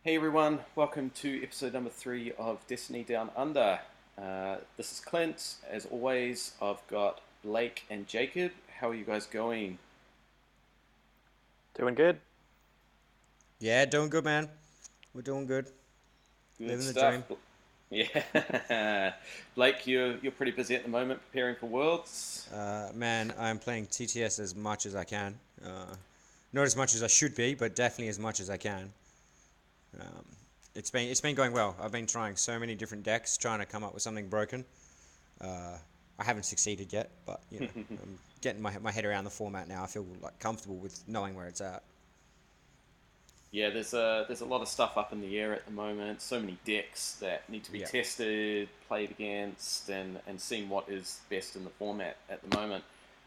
Hey everyone, welcome to episode number 3 of Destiny Down Under. This is Clint. As always, I've got Blake and Jacob. How are you guys going? Doing good. Yeah, doing good, man. We're doing good. Good Living the stuff. dream. Yeah. Blake, you're pretty busy at the moment preparing for Worlds. Man, I'm playing TTS as much as I can. Not as much as I should be, but definitely as much as I can. Um, it's been going well. I've been trying so many different decks, trying to come up with something broken. I haven't succeeded yet, but I'm getting my head around the format now. I feel like comfortable with knowing where it's at. Yeah, there's a lot of stuff up in the air at the moment. So many decks that need to be Yeah, tested, played against, and seen what is best in the format at the moment.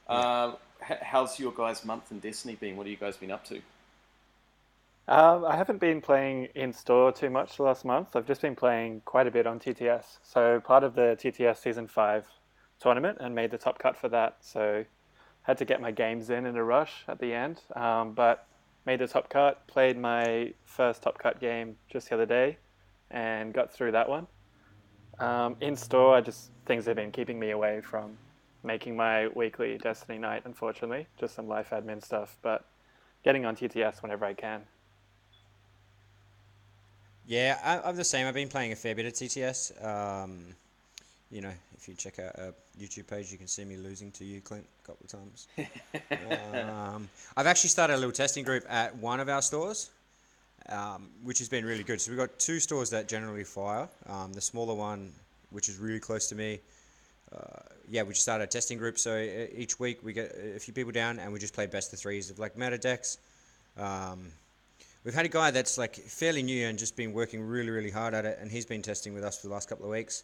yeah. How's your guys' month in Destiny been? What have you guys been up to? I haven't been playing in store too much the last month. I've just been playing quite a bit on TTS. So part of the TTS Season 5 tournament and made the top cut for that. So had to get my games in a rush at the end. But made the top cut, played my first top cut game just the other day and got through that one. In store, things have been keeping me away from making my weekly Destiny night, unfortunately. Just some life admin stuff, but getting on TTS whenever I can. Yeah, I'm the same. I've been playing a fair bit of TTS. If you check out a YouTube page, you can see me losing to you, Clint, a couple of times. I've actually started a little testing group at one of our stores, which has been really good. So we've got two stores that generally fire. The smaller one, which is really close to me, we just started a testing group. So each week we get a few people down and we just play best of threes of like meta decks. We've had a guy that's like fairly new and just been working really, really hard at it, and he's been testing with us for the last couple of weeks.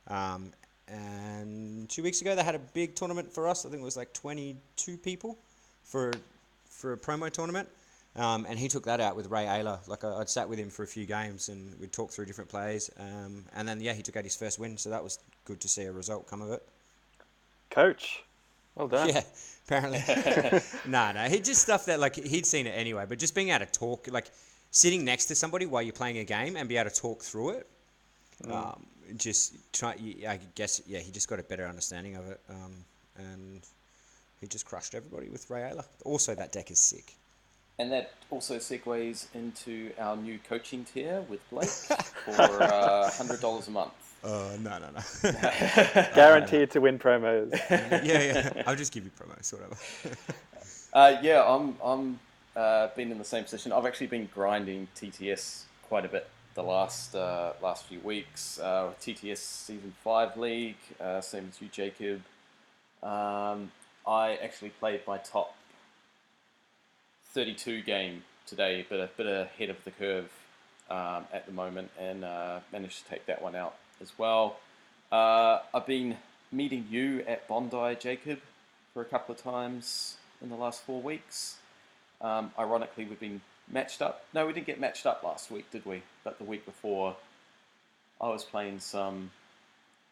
And 2 weeks ago, they had a big tournament for us. I think it was like 22 people for a promo tournament. And he took that out with Aayla. Like I'd sat with him for a few games, and we'd talk through different plays. And then he took out his first win, so that was good to see a result come of it. Coach, well done. Yeah, apparently. No, he just stuff that like he'd seen it anyway. But just being able to talk, like sitting next to somebody while you're playing a game and be able to talk through it. Just try. I guess he just got a better understanding of it. And he just crushed everybody with Aayla. Also, that deck is sick. And that also segues into our new coaching tier with Blake for $100 a month. No. Guaranteed to win promos. Yeah. I'll just give you promos, whatever. I'm been in the same position. I've actually been grinding TTS quite a bit the last few weeks. TTS Season 5 League, same as you, Jacob. I actually played my top 32 game today, but a bit ahead of the curve at the moment, and managed to take that one out as well. I've been meeting you at Bondi, Jacob, for a couple of times in the last 4 weeks. Ironically, we've been matched up. No, we didn't get matched up last week, did we? But the week before, I was playing some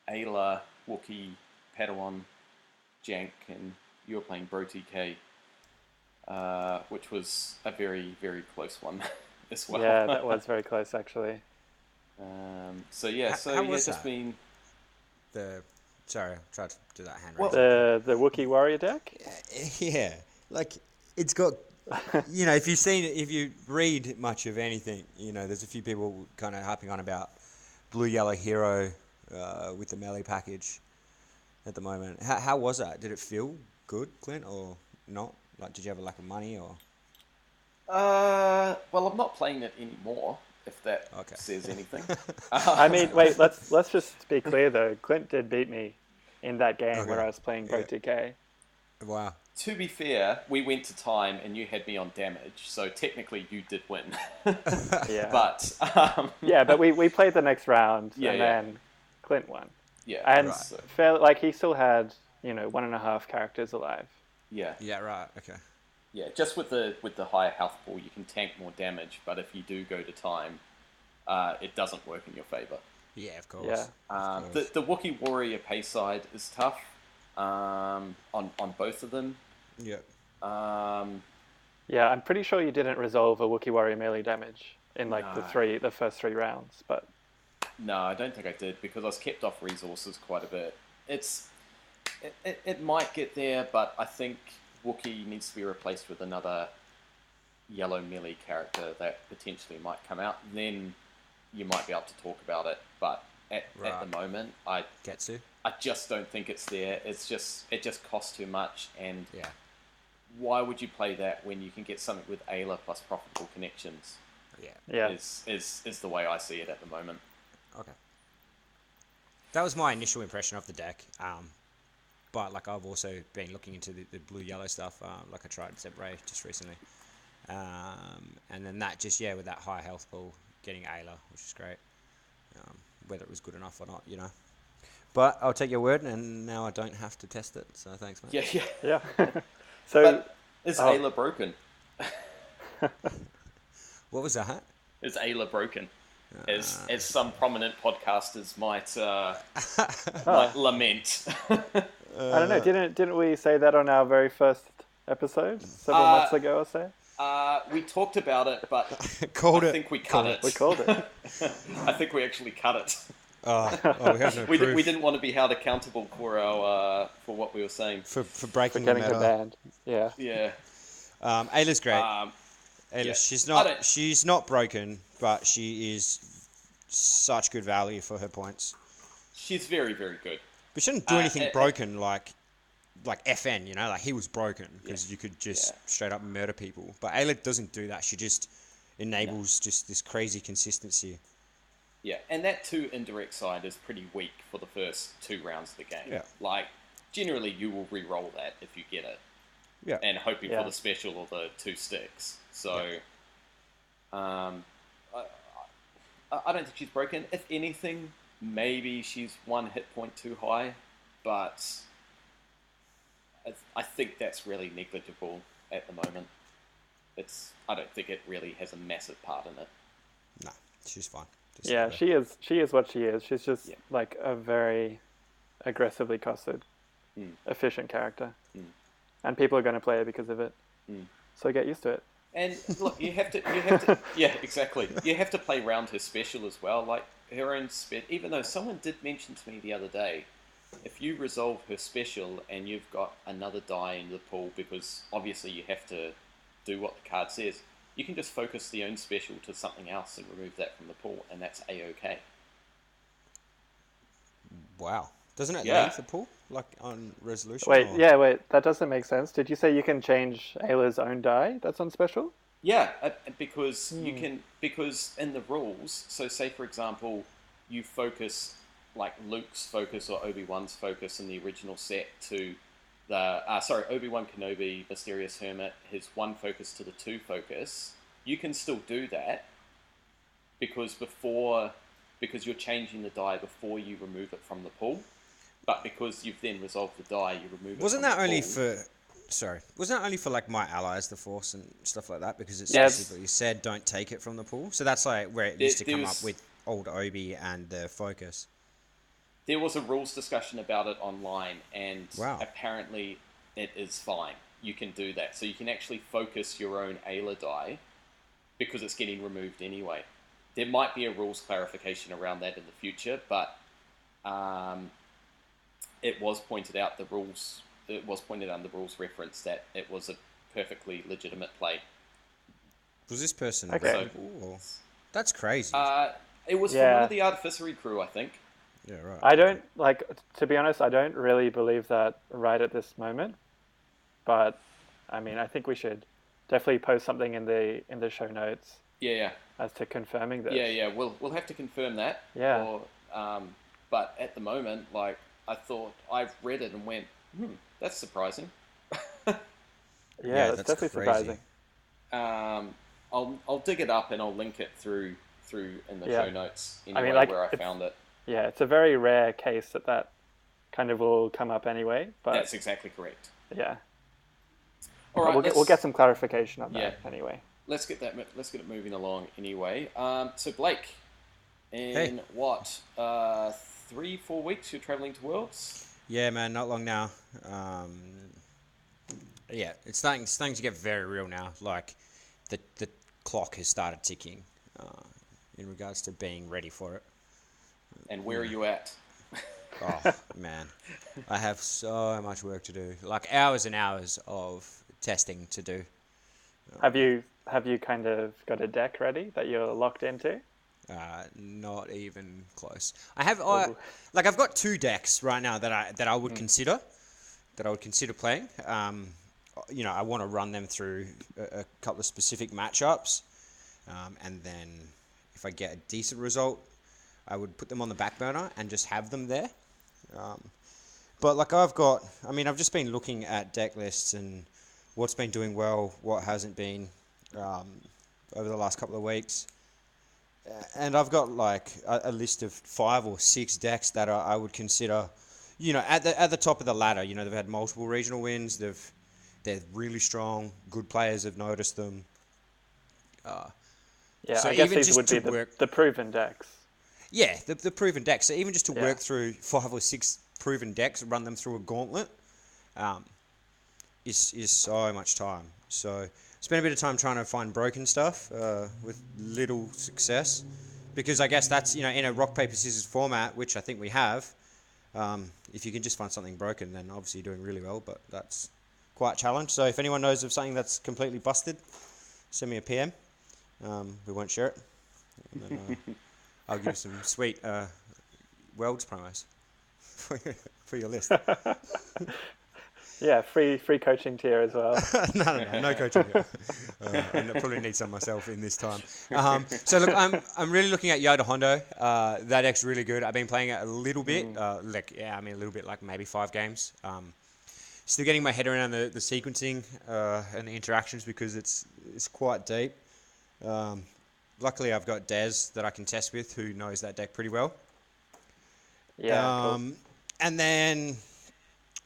Aayla, Wookiee, Padawan, Jank, and you were playing Bro TK, which was a very, very close one as well. Yeah, that was very close, actually. How was just that? been. Sorry, I tried to do that hand Well, raise. The Wookiee Warrior deck? Yeah, like it's got. If you read much of anything, there's a few people kind of harping on about Blue Yellow Hero with the melee package at the moment. How was that? Did it feel good, Clint, or not? Like, did you have a lack of money, or? Well, I'm not playing it anymore, if that Okay. says anything. I mean, wait, let's just be clear though. Clint did beat me in that game where Okay. I was playing Pro Yeah. 2K. Wow. To be fair, we went to time and you had me on damage, so technically you did win. Yeah. But Yeah, but we played the next round Yeah, and yeah. then Clint won. yeah, And Right. he still had, 1.5 characters alive. yeah, Yeah. Right. Okay. yeah. Just with the higher health pool, you can tank more damage. But if you do go to time, it doesn't work in your favor. Yeah. Of course. Yeah. Of course. The Wookiee Warrior pay side is tough on both of them. Yeah. Um, Yeah, I'm pretty sure you didn't resolve a Wookiee Warrior melee damage in like No. the first 3 rounds, but No, I don't think I did because I was kept off resources quite a bit. It might get there, but I think Wookiee needs to be replaced with another yellow melee character that potentially might come out. Then you might be able to talk about it. But at the moment, I just don't think it's there. It just costs too much, and why would you play that when you can get something with Aayla plus profitable connections? Yeah. Is the way I see it at the moment. Okay. That was my initial impression of the deck. But like I've also been looking into the blue-yellow stuff. Like I tried Zebre just recently. And then that just, with that high health pool, getting Aayla, which is great. Whether it was good enough or not, But I'll take your word, and now I don't have to test it. So thanks, mate. Yeah. So but is Aayla broken? What was that? Is Aayla broken? As some prominent podcasters might lament. I don't know. Didn't we say that on our very first episode several months ago or so? We talked about it, but I think we cut it. We called it. I think we actually cut it. We have no proof. We didn't want to be held accountable for what we were saying. For breaking getting the her banned. Yeah. Yeah. Ayla's great. Ayla, she's not broken, but she is such good value for her points. She's very, very good. But she didn't do anything broken like FN, like he was broken because you could just straight up murder people. But Aayla doesn't do that. She just enables just this crazy consistency. Yeah, and that 2 indirect side is pretty weak for the first 2 rounds of the game. Yeah. Like, generally you will re-roll that if you get it. Yeah. And hoping for the special or the 2 sticks. So, I don't think she's broken. If anything, maybe she's 1 hit point too high, but I think that's really negligible at the moment. I don't think it really has a massive part in it. No, she's fine. She is what she is. She's just like a very aggressively costed, efficient character. And people are going to play her because of it. So get used to it. And look, you have to, yeah, exactly. You have to play around her special as well. Like her own even though someone did mention to me the other day, if you resolve her special and you've got another die in the pool, because obviously you have to do what the card says, you can just focus the own special to something else and remove that from the pool, and that's A-OK. Wow. Doesn't it leave the pool, like on resolution? Wait, that doesn't make sense. Did you say you can change Ayla's own die that's on special? Yeah, because you can, because in the rules, so say for example, you focus like Luke's focus or Obi-Wan's focus in the original set to the, Obi-Wan Kenobi, Mysterious Hermit, his 1 focus to the 2 focus, you can still do that because you're changing the die before you remove it from the pool. But because you've then resolved the die, you remove it. Wasn't that only for like my allies, the Force and stuff like that? Because it specifically said don't take it from the pool. So that's like where it used to come up with old Obi and the focus. There was a rules discussion about it online, and apparently it is fine. You can do that. So you can actually focus your own Aayla die because it's getting removed anyway. There might be a rules clarification around that in the future, but it was pointed out the rules reference that it was a perfectly legitimate play. Was this person okay? That's crazy. It was from one of the Artificery crew, I think. Yeah, right. I don't to be honest, I don't really believe that right at this moment. But I mean, I think we should definitely post something in the show notes. Yeah. As to confirming this. Yeah. We'll have to confirm that. Yeah. But at the moment, like I thought, I've read it and went, that's surprising. Yeah, that's definitely crazy. Surprising. I'll dig it up and I'll link it through in the show notes anyway, where I found it. Yeah, it's a very rare case that kind of will come up anyway. But that's exactly correct. Yeah. All right, we'll get some clarification on that anyway. Let's get it moving along anyway. So Blake, in 3-4 weeks you're traveling to Worlds? Yeah, man, not long now. It's starting to get very real now. Like the clock has started ticking. in regards to being ready for it. And where are you at? Oh, man. I have so much work to do. Like hours and hours of testing to do. Have you kind of got a deck ready that you're locked into? Not even close. I have Ooh. I've got 2 decks right now that I would consider playing. I want to run them through a couple of specific matchups, and then if I get a decent result, I would put them on the back burner and just have them there. But like I've just been looking at deck lists and what's been doing well, what hasn't been over the last couple of weeks. And I've got like a list of 5 or 6 decks that I would consider, at the top of the ladder. They've had multiple regional wins. They're really strong. Good players have noticed them. So I guess these would be the proven decks. Yeah, the proven decks. So even just to work through 5 or 6 proven decks, run them through a gauntlet, is so much time. So spent a bit of time trying to find broken stuff with little success, because I guess that's, in a rock paper scissors format, which I think we have. If you can just find something broken, then obviously you're doing really well. But that's quite a challenge. So if anyone knows of something that's completely busted, send me a PM. We won't share it. And then, I'll give you some sweet Worlds promos for your list. Yeah, free coaching tier as well. No coaching tier. I probably need some myself in this time. So look, I'm really looking at Yoda Hondo. That deck's really good. I've been playing it a little bit. A little bit, like maybe 5 games. Still getting my head around the sequencing and the interactions, because it's quite deep. Luckily, I've got Dez that I can test with, who knows that deck pretty well. Yeah. Cool. And then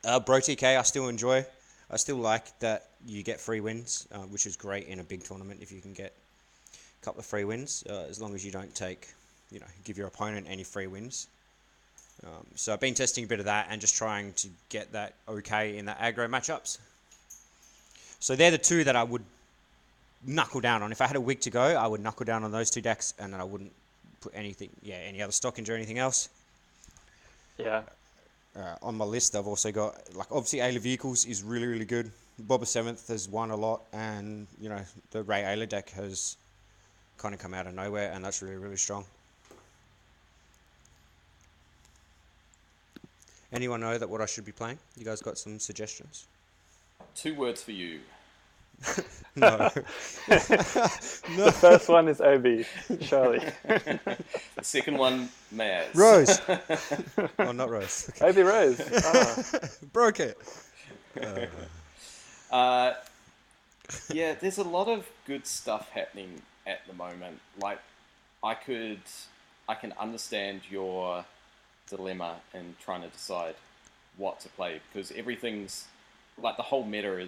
Bro TK, I still enjoy. I still like that you get free wins, which is great in a big tournament if you can get a couple of free wins, as long as you don't give your opponent any free wins. So I've been testing a bit of that and just trying to get that okay in the aggro matchups. So they're the 2 that I would knuckle down on. If I had a week to go, I would knuckle down on those 2 decks, and then I wouldn't put any other stock into anything else. Yeah. On my list, I've also got, obviously Aayla Vehicles is really, really good. Boba 7th has won a lot, and, the Ray Aayla deck has kind of come out of nowhere, and that's really, really strong. Anyone know what I should be playing? You guys got some suggestions? 2 words for you. No. The first one is Obi, surely. The second one, Maz. Rose. Oh, not Rose. Okay. Obi Rose. Oh. Broke it. Yeah, there's a lot of good stuff happening at the moment. Like, I can understand your dilemma in trying to decide what to play, because everything's, like, the whole meta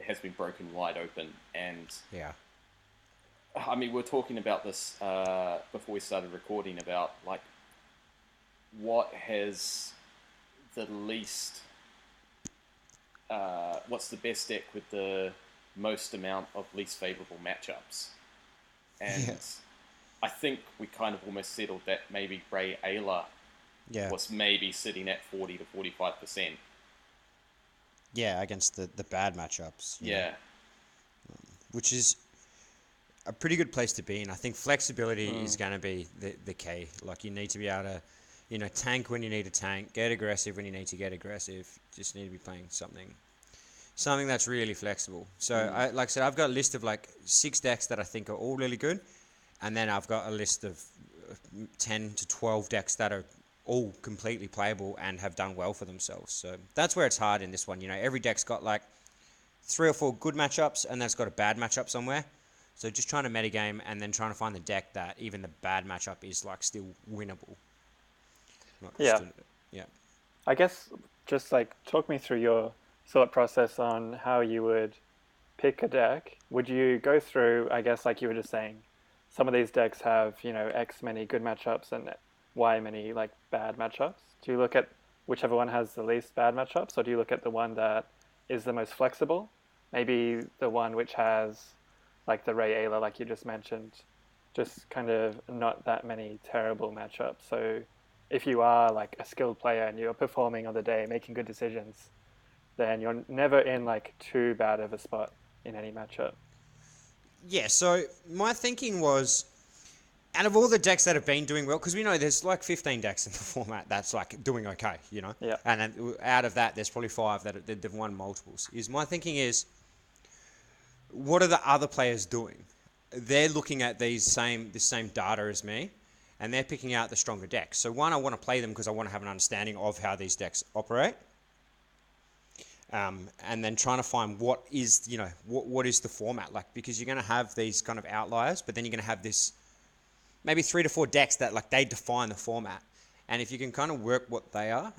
has been broken wide open, and yeah, I mean, we're talking about this before we started recording, about like what has the least, what's the best deck with the most amount of least favorable matchups, and I think we kind of almost settled that maybe Ray Aayla was maybe sitting at 40 to 45%. Yeah, against the bad matchups. Yeah. Which is a pretty good place to be in. I think flexibility is going to be the key. Like, you need to be able to, tank when you need to tank, get aggressive when you need to get aggressive. Just need to be playing something that's really flexible. So, like I said, I've got a list of like 6 decks that I think are all really good. And then I've got a list of 10 to 12 decks that are all completely playable and have done well for themselves. So that's where it's hard in this one. Every deck's got like 3 or 4 good matchups, and then it's got a bad matchup somewhere. So just trying to metagame and then trying to find the deck that even the bad matchup is like still winnable. Yeah. Yeah. I guess just like talk me through your thought process on how you would pick a deck. Would you go through, I guess, like you were just saying, some of these decks have, X many good matchups and Y many like bad matchups? Do you look at whichever one has the least bad matchups, or do you look at the one that is the most flexible? Maybe the one which has like the Ray Aayla, like you just mentioned, just kind of not that many terrible matchups. So if you are like a skilled player and you're performing on the day, making good decisions, then you're never in like too bad of a spot in any matchup. Yeah, so my thinking was, out of all the decks that have been doing well, because we know there's like 15 decks in the format that's like doing okay, you know? Yeah. And then out of that, there's probably 5 that they've won multiples. My thinking is, what are the other players doing? They're looking at this same data as me, and they're picking out the stronger decks. So one, I want to play them because I want to have an understanding of how these decks operate. And then trying to find what is, what is the format like, because you're going to have these kind of outliers, but then you're going to have this maybe 3 to 4 decks that like they define the format. And if you can kind of work what they are,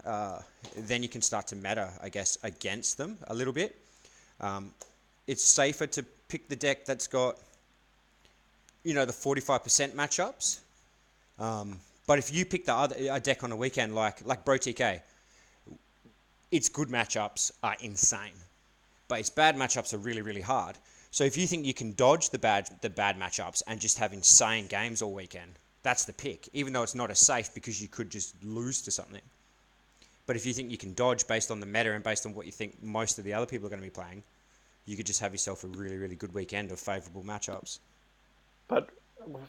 then you can start to meta, I guess, against them a little bit. It's safer to pick the deck that's got, the 45% matchups. But if you pick a deck on a weekend like Bro TK, its good matchups are insane, but its bad matchups are really, really hard. So if you think you can dodge the bad matchups and just have insane games all weekend, that's the pick, even though it's not as safe because you could just lose to something. But if you think you can dodge based on the meta and based on what you think most of the other people are going to be playing, you could just have yourself a really, really good weekend of favourable matchups. But,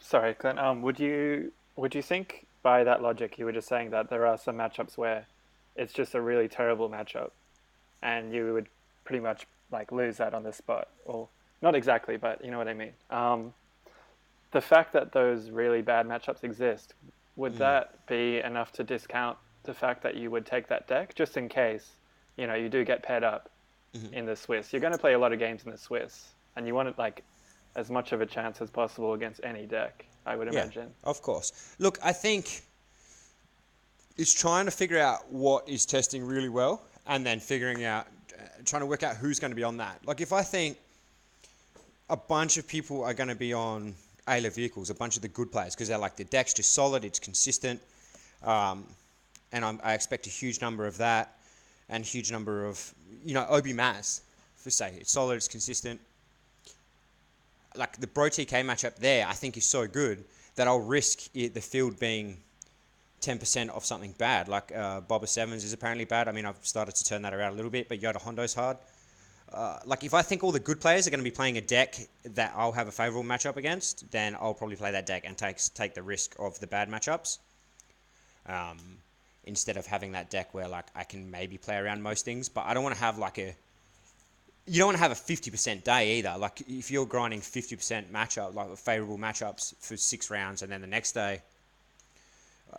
sorry, Clint, would you think by that logic you were just saying that there are some matchups where it's just a really terrible matchup and you would pretty much like lose that on the spot? Or not exactly, but you know what I mean. The fact that those really bad matchups exist, would that be enough to discount the fact that you would take that deck just in case, you do get paired up in the Swiss? You're going to play a lot of games in the Swiss and you want it like as much of a chance as possible against any deck, I would imagine. Of course. Look, I think it's trying to figure out what is testing really well and then trying to work out who's going to be on that. Like if I think a bunch of people are going to be on Aayla vehicles, a bunch of the good players, because they're like, the deck's just solid, it's consistent, and I expect a huge number of that and a huge number of, Obi Maz, for say, it's solid, it's consistent. Like the Bro TK matchup there, I think is so good that I'll risk the field being 10% of something bad. Like Boba Sevens is apparently bad. I mean, I've started to turn that around a little bit, but Yoda Hondo's hard. Like if I think all the good players are going to be playing a deck that I'll have a favorable matchup against, then I'll probably play that deck and take the risk of the bad matchups. Instead of having that deck where like I can maybe play around most things, but I don't want to have you don't want to have a 50% day either. Like if you're grinding 50% matchup, like favorable matchups for 6 rounds, and then the next day,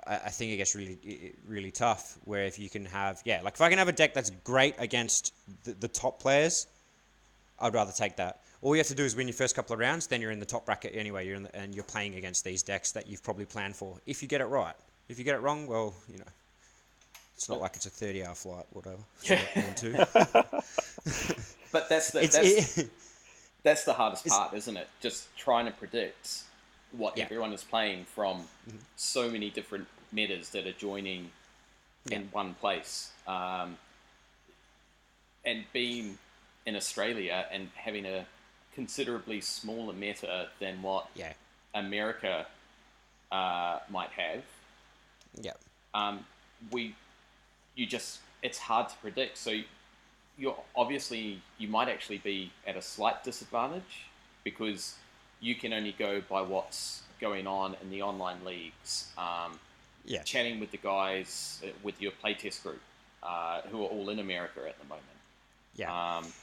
I think it gets really, really tough. Where if you can have, like if I can have a deck that's great against the top players, I'd rather take that. All you have to do is win your first couple of rounds, then you're in the top bracket anyway. And you're playing against these decks that you've probably planned for. If you get it right, if you get it wrong, well, it's not like it's a 30-hour flight, whatever. But that's the hardest part, isn't it? Just trying to predict what everyone is playing from so many different metas that are joining in one place. And being in Australia and having a considerably smaller meta than what America might have. Yeah. It's hard to predict. So you might actually be at a slight disadvantage because you can only go by what's going on in the online leagues. Chatting with the guys with your playtest group who are all in America at the moment.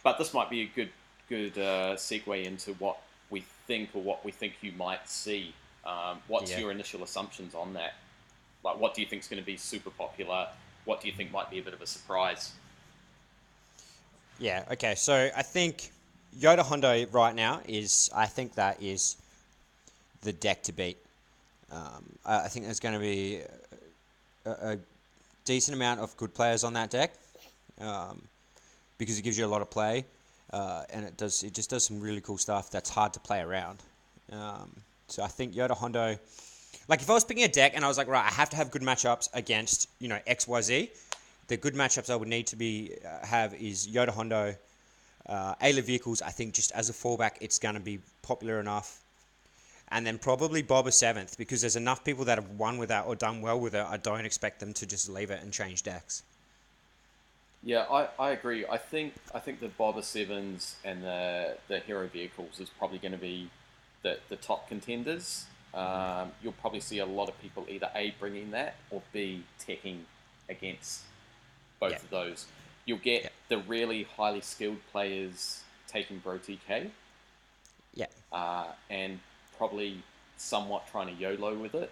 But this might be a good segue into what we think you might see. What's your initial assumptions on that? Like, what do you think is going to be super popular? What do you think might be a bit of a surprise? Yeah, okay. So I think Yoda Hondo right now is the deck to beat. I think there's going to be a decent amount of good players on that deck because it gives you a lot of play and it just does some really cool stuff that's hard to play around. So I think Yoda Hondo, like if I was picking a deck and I was like, right, I have to have good matchups against XYZ, the good matchups I would need to have is Yoda Hondo, Aayla vehicles. I think just as a fallback, it's going to be popular enough. and then probably Bob a 7th, because there's enough people that have won with that or done well with it. I don't expect them to just leave it and change decks. Yeah, I agree. I think the Boba Sevens and the Hero Vehicles is probably going to be the top contenders. You'll probably see a lot of people either A, bringing that, or B, teching against both of those. You'll get the really highly skilled players taking Bro TK. Yeah. And probably somewhat trying to YOLO with it.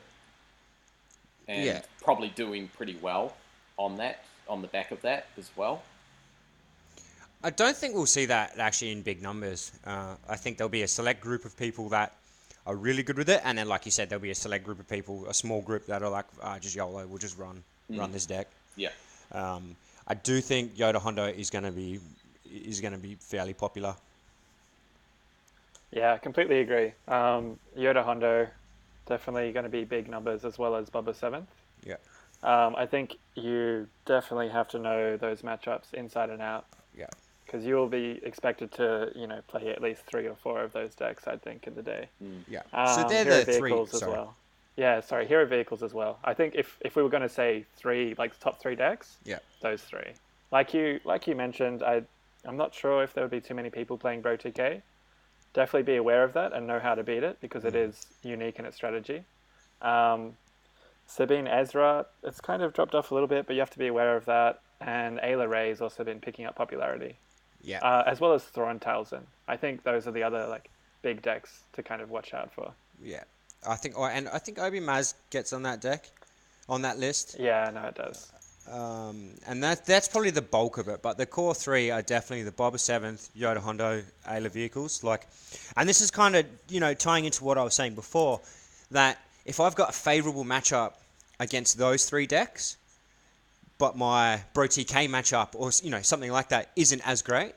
And Yeah. probably doing pretty well on that, on the back of that as well. I don't think we'll see that actually in big numbers. I think there'll be a select group of people that are really good with it, and then, like you said, there'll be a select group of people, a small group that are like, just YOLO, we'll just run this deck. Yeah. I do think Yoda Hondo is going to be fairly popular. Yeah, I completely agree. Yoda Hondo, definitely going to be big numbers, as well as Bubba 7th. Yeah. I think you definitely have to know those matchups inside and out. Yeah. Because you will be expected to, play at least 3 or 4 of those decks, I think, in the day. Yeah. So they're Hero the three. vehicles as well. Yeah, sorry, hero vehicles as well. I think if we were going to say 3, like top 3 decks, those 3. Like you mentioned, I'm not sure if there would be too many people playing Bro TK. Definitely be aware of that and know how to beat it, because it is unique in its strategy. Sabine Ezra, it's kind of dropped off a little bit, but you have to be aware of that. And Aayla Ray has also been picking up popularity. Yeah. As well as Thrawn Talzin. I think those are the other big decks to kind of watch out for. Yeah. I think Obi Maz gets on that deck, on that list. Yeah, no, it does. And that's probably the bulk of it. But the core 3 are definitely the Boba 7th, Yoda Hondo, Aayla vehicles. And this is kind of, tying into what I was saying before, that if I've got a favourable matchup against those 3 decks, but my Bro TK matchup or something like that isn't as great,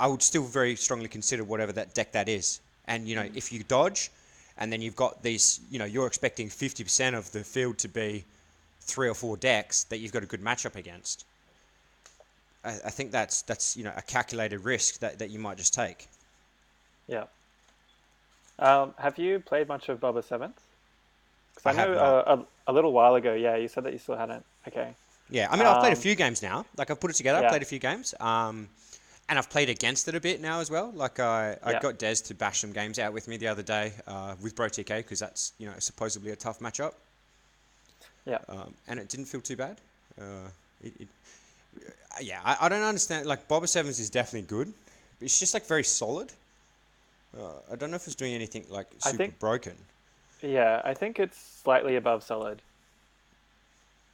I would still very strongly consider whatever that deck that is. And if you dodge, and then you've got these, you're expecting 50% of the field to be 3 or 4 decks that you've got a good matchup against. I think that's a calculated risk that you might just take. Yeah. Have you played much of Boba 7th? Because I know a little while ago, you said that you still hadn't. Okay. Yeah, I mean, I've played a few games now. I've put it together. Yeah. I've played a few games. And I've played against it a bit now as well. I got Des to bash some games out with me the other day with Bro TK, because that's, supposedly a tough matchup. Yeah. And it didn't feel too bad. I don't understand. Boba 7s is definitely good. But it's just, very solid. I don't know if it's doing anything, super broken. Yeah, I think it's slightly above solid.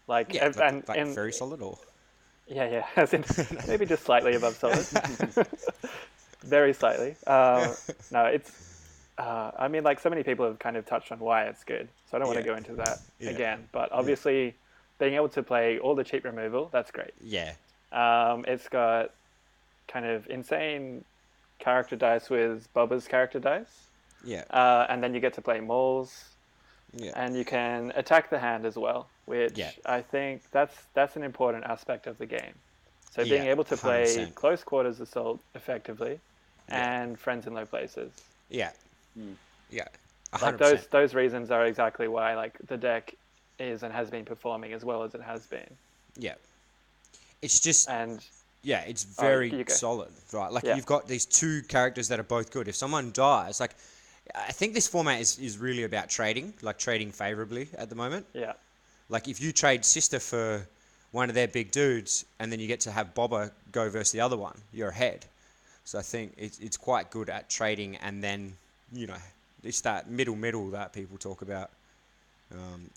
Very solid, or? Yeah, as in maybe just slightly above solid. Very slightly. No, it's... I mean, so many people have kind of touched on why it's good, so I don't want to go into that again. But obviously, being able to play all the cheap removal, that's great. Yeah. It's got kind of insane character dice with Boba's character dice. Yeah. And then you get to play mauls. Yeah. And you can attack the hand as well, which I think that's an important aspect of the game. So being able to play 100%. close quarters assault effectively and friends in low places. Yeah. Yeah. 100%. Those reasons are exactly why the deck is and has been performing as well as it has been. Yeah. It's just it's Oh, very solid, right? You've got these 2 characters that are both good. If someone dies, I think this format is really about trading, trading favorably at the moment. Yeah. If you trade Sister for one of their big dudes, and then you get to have Boba go versus the other one, you're ahead. So I think it's quite good at trading, and then, it's that middle that people talk about.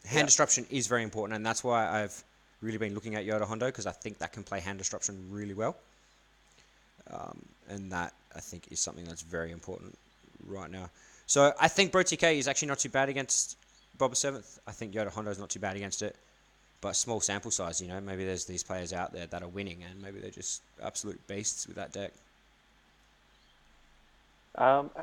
Hand disruption is very important, and that's why I've really been looking at Yoda Hondo, because I think that can play hand disruption really well. And that, I think, is something that's very important right now. So I think Bro TK is actually not too bad against Boba 7th. I think Yoda Hondo is not too bad against it. But small sample size, maybe there's these players out there that are winning, and maybe they're just absolute beasts with that deck.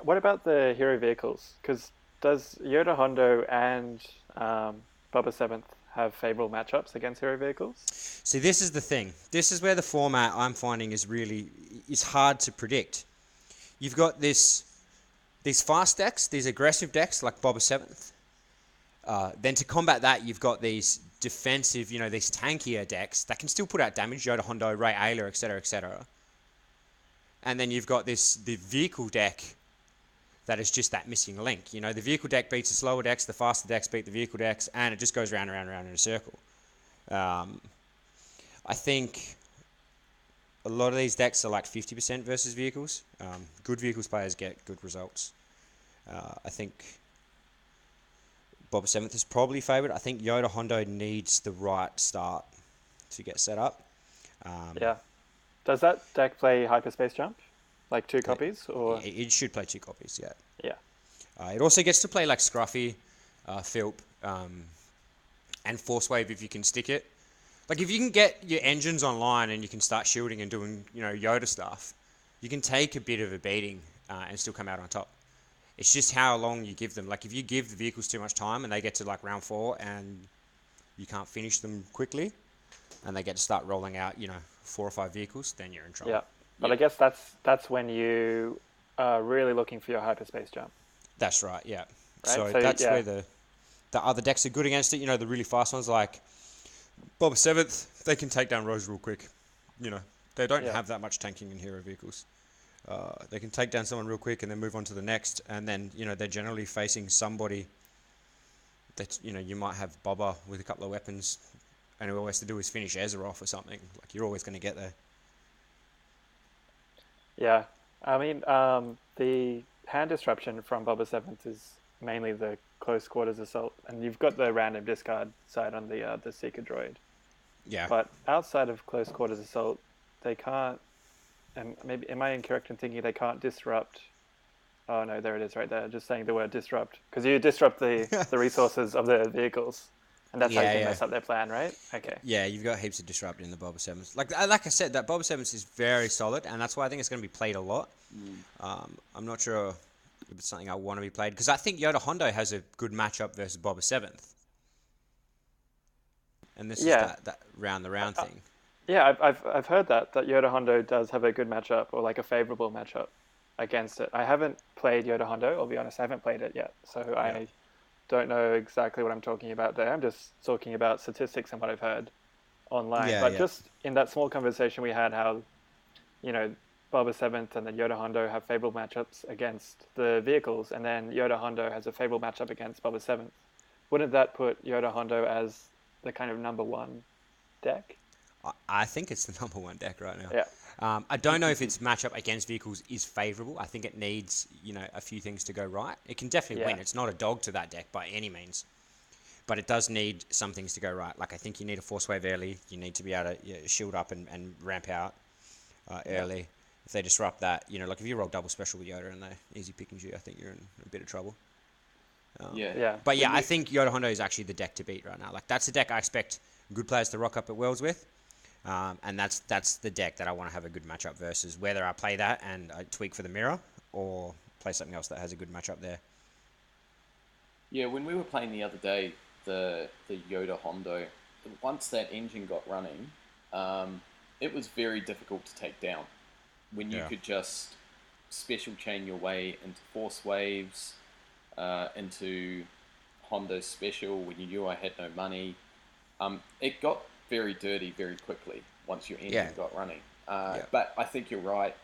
What about the hero vehicles? Because does Yoda Hondo and Boba 7th have favorable matchups against hero vehicles? See, this is the thing. This is where the format I'm finding is hard to predict. You've got this these fast decks, these aggressive decks like Boba Seventh. Then to combat that, you've got these defensive, these tankier decks that can still put out damage, Yoda Hondo, Ray Aayla, etc., etc. And then you've got the vehicle deck that is just that missing link. The vehicle deck beats the slower decks, the faster decks beat the vehicle decks, and it just goes round and round and round in a circle. I think a lot of these decks are like 50% versus vehicles. Good vehicles players get good results. I think Boba Seventh is probably favourite. I think Yoda Hondo needs the right start to get set up. Yeah. Does that deck play Hyperspace Jump? Like 2 copies? Or It should play 2 copies, yeah. Yeah. It also gets to play like Scruffy, Philp, and Force Wave if you can stick it. Like if you can get your engines online and you can start shielding and doing, Yoda stuff, you can take a bit of a beating and still come out on top. It's just how long you give them. Like if you give the vehicles too much time and they get to like round 4 and you can't finish them quickly and they get to start rolling out, 4 or 5 vehicles, then you're in trouble. Yeah. But I guess that's when you are really looking for your Hyperspace Jump. That's right, yeah. Right? So that's where the other decks are good against it. The really fast ones like Boba Seventh, they can take down Rose real quick. They don't have that much tanking in hero vehicles. They can take down someone real quick and then move on to the next. And then, they're generally facing somebody that, you might have Boba with a couple of weapons and all he has to do is finish Ezra off or something. Like, you're always going to get there. Yeah. I mean, the hand disruption from Boba Seventh is mainly the close quarters assault. And you've got the random discard side on the Seeker droid. Yeah. But outside of close quarters assault, they can't... And maybe am I incorrect in thinking they can't disrupt? Oh no, there it is right there. Just saying the word disrupt because you disrupt the resources of the vehicles, and that's how you can mess up their plan, right? Okay. Yeah, you've got heaps of disrupt in the Boba Sevens. Like I said, that Boba Sevens is very solid, and that's why I think it's going to be played a lot. I'm not sure if it's something I want to be played because I think Yoda Hondo has a good matchup versus Boba Seventh, and this is that round the round thing. Yeah, I've heard that Yoda Hondo does have a good matchup or like a favorable matchup against it. I haven't played Yoda Hondo, I'll be honest, I haven't played it yet. So I don't know exactly what I'm talking about there. I'm just talking about statistics and what I've heard online. But just in that small conversation we had how, Boba Seventh and then Yoda Hondo have favorable matchups against the vehicles and then Yoda Hondo has a favorable matchup against Boba Seventh. Wouldn't that put Yoda Hondo as the kind of number 1 deck? I think it's the number 1 deck right now. Yeah. I don't know if its matchup against vehicles is favourable. I think it needs, a few things to go right. It can definitely win. It's not a dog to that deck by any means. But it does need some things to go right. Like, I think you need a Force Wave early. You need to be able to shield up and ramp out early. If they disrupt that, like if you roll double special with Yoda and they easy pickings you, I think you're in a bit of trouble. But yeah, I think Yoda Hondo is actually the deck to beat right now. Like, that's the deck I expect good players to rock up at Worlds with. And that's the deck that I want to have a good matchup versus whether I play that and I tweak for the mirror or play something else that has a good matchup there. Yeah, when we were playing the other day, the Yoda Hondo, once that engine got running, it was very difficult to take down. When you could just special chain your way into Force Waves, into Hondo's special when you knew I had no money. It got very dirty very quickly once your engine got running. But I think you're right.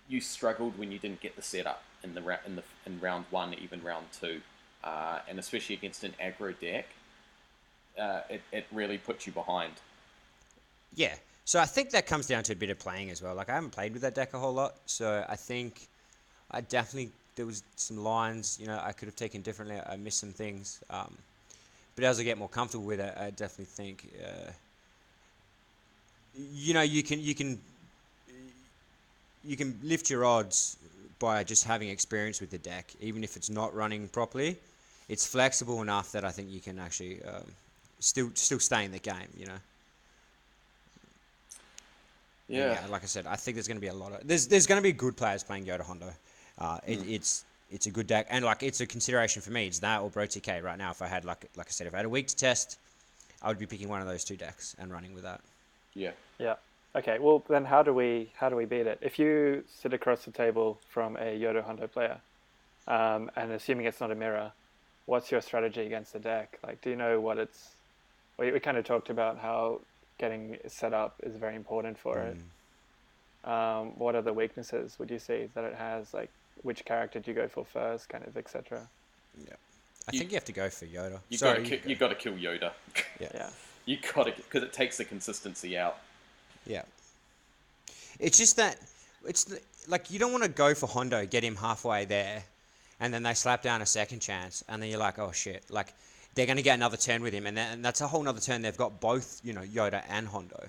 You struggled when you didn't get the setup in round 1, even round 2, and especially against an aggro deck, it really puts you behind. Yeah. So I think that comes down to a bit of playing as well. Like, I haven't played with that deck a whole lot, so I think there was some lines, I could have taken differently. I missed some things. But as I get more comfortable with it, I definitely think, you can lift your odds by just having experience with the deck, even if it's not running properly. It's flexible enough that I think you can actually still stay in the game. Yeah. Like I said, I think there's going to be a lot of there's going to be good players playing Yoda Hondo. It's a good deck, and like it's a consideration for me. It's that or Bro TK right now. If I had like I said, if I had a week to test, I would be picking one of those 2 decks and running with that. Yeah. Yeah. Okay. Well, then how do we beat it? If you sit across the table from a Yoda Hondo player, And assuming it's not a mirror, what's your strategy against the deck? Like, do you know what it's... We kind of talked about how getting set up is very important for it. What are the weaknesses would you see that it has? Like, which character do you go for first, kind of, etc. Yeah. I think you have to go for Yoda. You Sorry, got to kill Yoda. Yeah. You got to, because it takes the consistency out. Yeah. It's just that it's like you don't want to go for Hondo, get him halfway there, and then they slap down a second chance, and then you're like, oh shit, like they're going to get another turn with him, and that's a whole nother turn. They've got both, Yoda and Hondo.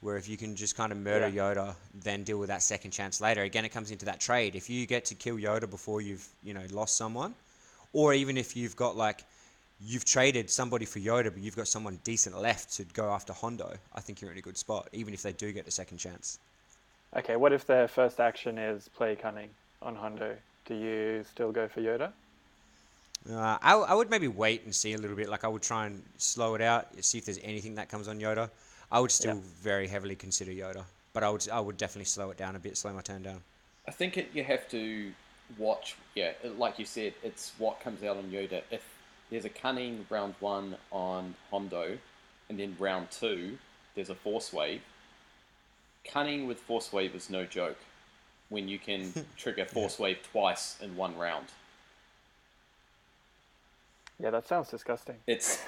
Where if you can just kind of murder Yoda, then deal with that second chance later. Again, it comes into that trade. If you get to kill Yoda before you've lost someone, or even if you've got you've traded somebody for Yoda, but you've got someone decent left to go after Hondo, I think you're in a good spot, even if they do get a second chance. Okay, what if their first action is play cunning on Hondo? Do you still go for Yoda? I would maybe wait and see a little bit. Like I would try and slow it out, see if there's anything that comes on Yoda. I would still very heavily consider Yoda, but I would definitely slow it down a bit, slow my turn down. I think you have to watch, like you said, it's what comes out on Yoda. If there's a cunning round 1 on Hondo, and then round 2, there's a force wave. Cunning with force wave is no joke when you can trigger force wave twice in 1 round. Yeah, that sounds disgusting. It's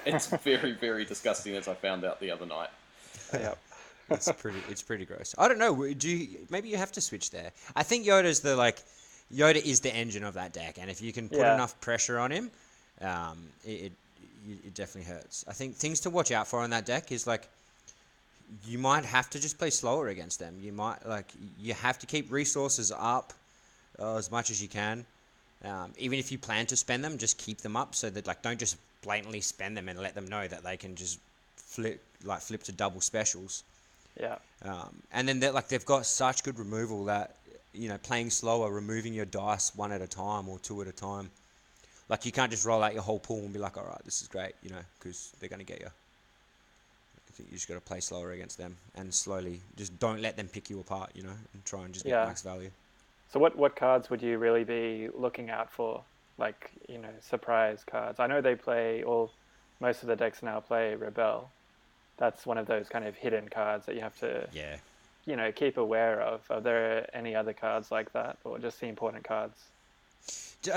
very, very disgusting, as I found out the other night. Yeah. It's pretty gross. I don't know. Maybe you have to switch there. I think Yoda is the engine of that deck, and if you can put enough pressure on him, it definitely hurts. I think things to watch out for on that deck is you might have to just play slower against them. You might you have to keep resources up as much as you can. Even if you plan to spend them, just keep them up so that don't just blatantly spend them and let them know that they can just flip to double specials. Yeah. And then they've got such good removal that playing slower, removing your dice 1 at a time or 2 at a time. Like you can't just roll out your whole pool and be like, all right, this is great, because they're going to get you. I think you just got to play slower against them and slowly just don't let them pick you apart, and try and just get max value. So what cards would you really be looking out for? Surprise cards. I know they play most of the decks now play Rebel. That's one of those kind of hidden cards that you have to keep aware of. Are there any other cards like that, or just the important cards?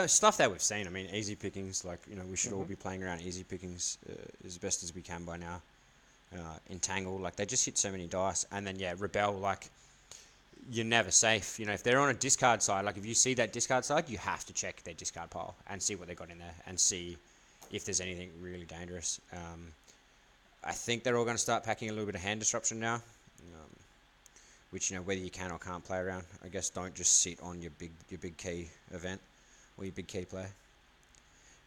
Stuff that we've seen. I mean, easy pickings. We should all be playing around easy pickings as best as we can by now. Entangle, they just hit so many dice, and then Rebel, you're never safe. If they're on a discard side, if you see that discard side, you have to check their discard pile and see what they got in there and see if there's anything really dangerous. I think they're all going to start packing a little bit of hand disruption now, which whether you can or can't play around. I guess don't just sit on your big key event or your big key play.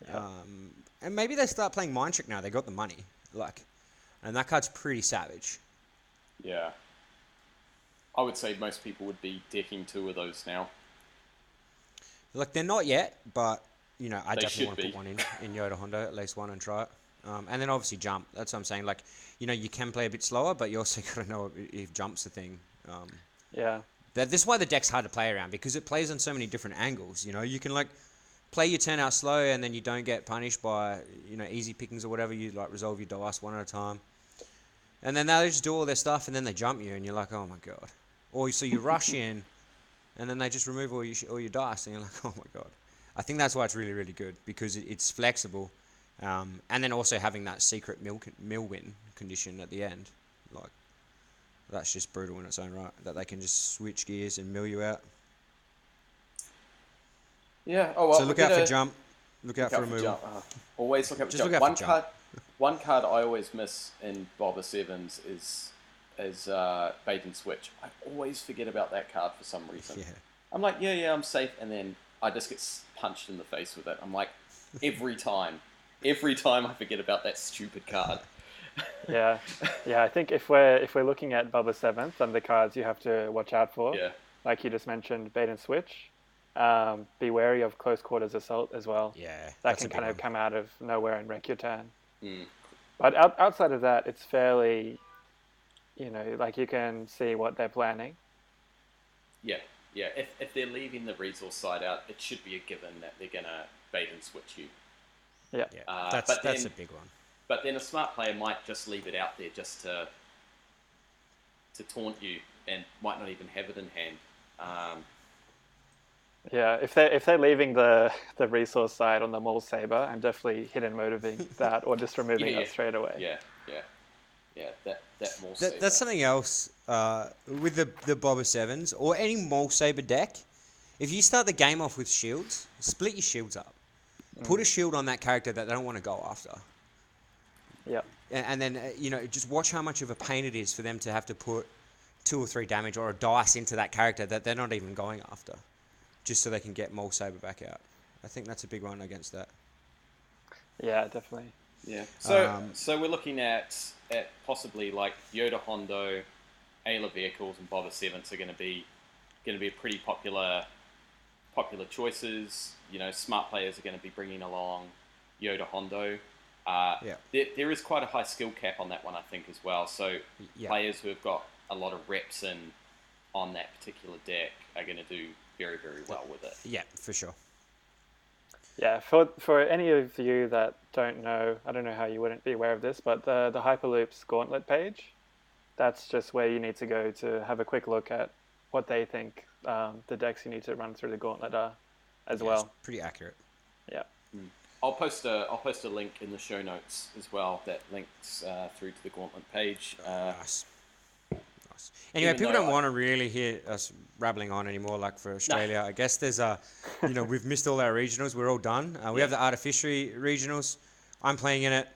Yeah. And maybe they start playing Mind Trick now. They got the money, and that card's pretty savage. Yeah, I would say most people would be decking 2 of those now. They're not yet, but I They definitely want to should put one in Yoda Hondo, at least one, and try it. And then obviously jump. That's what I'm saying. You can play a bit slower, but you also got to know if jump's a thing. This is why the deck's hard to play around, because it plays on so many different angles. You can play your turn out slow, and then you don't get punished by easy pickings or whatever. You resolve your dice 1 at a time, and then they just do all their stuff, and then they jump you, and you're like, oh my god. Or so you rush in, and then they just remove all your dice, and you're like, oh my god. I think that's why it's really, really good, because it's flexible. And then also having that secret mill win condition at the end, that's just brutal in its own right. That they can just switch gears and mill you out. Yeah. Oh well. So look out for jump. Look out for removal. Always look out for Just jump. look out for jump. One card I always miss in Boba Sevens is bait and switch. I always forget about that card for some reason. Yeah. I'm like, I'm safe, and then I just get punched in the face with it. I'm like, every time I forget about that stupid card. Yeah. I think if we're looking at Bubba 7th and the cards you have to watch out for, like you just mentioned, bait and switch. Be wary of close quarters assault as well. Yeah, that can kind of come out of nowhere and wreck your turn. Mm. But outside of that, it's fairly, you can see what they're planning. Yeah. Yeah, if they're leaving the resource side out, it should be a given that they're gonna bait and switch you. Yeah. Yeah, But that's then, a big one. But then a smart player might just leave it out there just to taunt you, and might not even have it in hand. Yeah, if they're leaving the resource side on the Maul Saber, I'm definitely hidden motivating that or just removing Yeah, that straight away. Yeah. That Maul That's Saber. something else with the Boba Sevens or any Maul Saber deck. If you start the game off with shields, split your shields up. Put a shield on that character that they don't want to go after. Yeah. And then, just watch how much of a pain it is for them to have to put 2 or 3 damage or a dice into that character that they're not even going after, just so they can get Maul Saber back out. I think that's a big one against that. Yeah, definitely. Yeah. So we're looking at possibly like Yoda Hondo, Aayla vehicles, and Boba Sevens are going to be pretty popular choices. Smart players are going to be bringing along Yoda Hondo. There is quite a high skill cap on that one, I think, as well. So players who have got a lot of reps on that particular deck are going to do very, very well with it. Yeah, for sure. Yeah, for any of you that don't know, I don't know how you wouldn't be aware of this, but the Hyperloop's Gauntlet page, that's just where you need to go to have a quick look at what they think the decks you need to run through the Gauntlet are as well. It's pretty accurate. Yeah. I'll post a link in the show notes as well that links through to the Gauntlet page. Nice. Anyway, people don't want to really hear us rattling on anymore, like for Australia. No. I guess there's we've missed all our regionals. We're all done. We have the Artificiary regionals. I'm playing in it,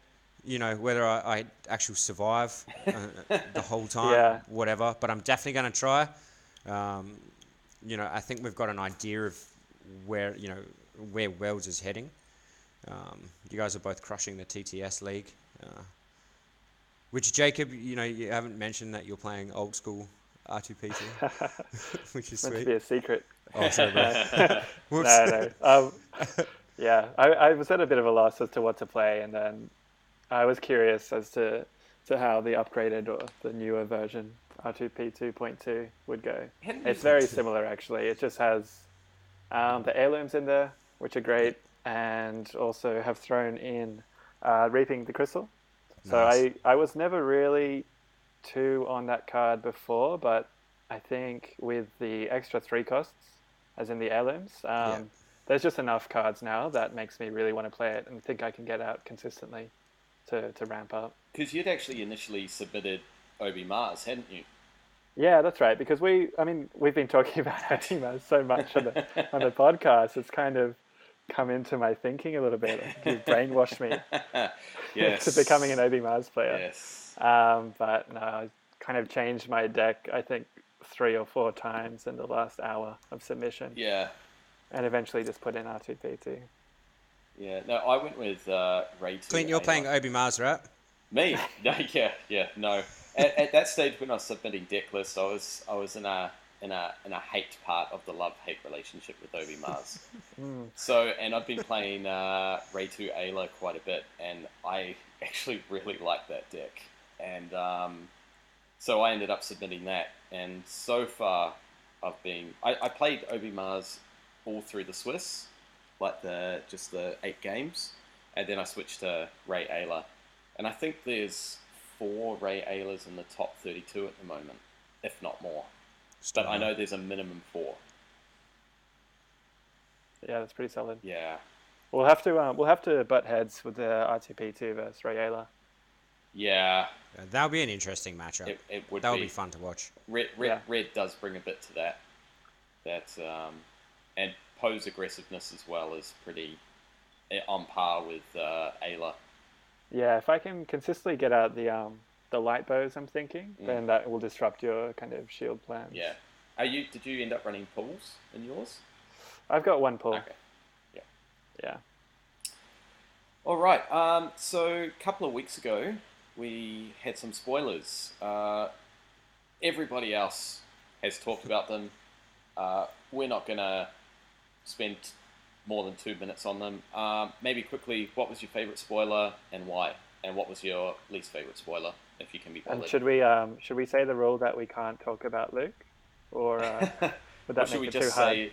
whether I actually survive the whole time, whatever. But I'm definitely going to try. I think we've got an idea of where Wells is heading. You guys are both crushing the TTS league. Which, Jacob, you haven't mentioned that you're playing old school R2P2, which is sweet. Meant to be a secret. Oh, sorry, bro. No. Yeah, I was at a bit of a loss as to what to play, and then I was curious as to how the upgraded or the newer version R2P2.2 would go. It's very similar, actually. It just has the heirlooms in there, which are great, and also have thrown in Reaping the Crystal. Nice. So I was never really too on that card before, but I think with the extra 3 costs, as in the heirlooms, there's just enough cards now that makes me really want to play it and think I can get out consistently to ramp up. Because you'd actually initially submitted Obi Mars, hadn't you? Yeah, that's right. Because we've been talking about Obi Mars so much on the podcast. It's kind of come into my thinking a little bit. You've brainwashed me to becoming an Obi Mars player. Yes. But no, I kind of changed my deck, I think, 3 or 4 times in the last hour of submission. Yeah. And eventually just put in R2P2. Yeah. No, I went with Ray 2. Clint, you're playing Obi Mars, right? Me? No, yeah, no. At that stage when I was submitting deck lists, I was in a hate part of the love-hate relationship with Obi Mars. So, and I've been playing Ray 2 Aayla quite a bit, and I actually really like that deck. And so I ended up submitting that, and so far I played Obi Mars all through the Swiss, like the 8 games, and then I switched to Ray Aayla. And I think there's 4 Ray Aaylas in the top 32 at the moment, if not more. But I know there's a minimum 4. Yeah, that's pretty solid. Yeah. We'll have to butt heads with the R2P2 versus Ray Aayla. Yeah. That'll be an interesting matchup. It would. That'll be fun to watch. Red does bring a bit to that. And Poe's aggressiveness as well is pretty on par with Aayla. Yeah, if I can consistently get out the light bows, I'm thinking, then that will disrupt your kind of shield plans. Yeah. Did you end up running pulls in yours? I've got 1 pull. Okay. Yeah. All right. So a couple of weeks ago, we had some spoilers. Everybody else has talked about them. We're not going to spend more than 2 minutes on them. Maybe quickly, what was your favourite spoiler and why? And what was your least favourite spoiler, if you can be bothered? And should we say the rule that we can't talk about Luke? Or Would Or that should make we it too just hard? say?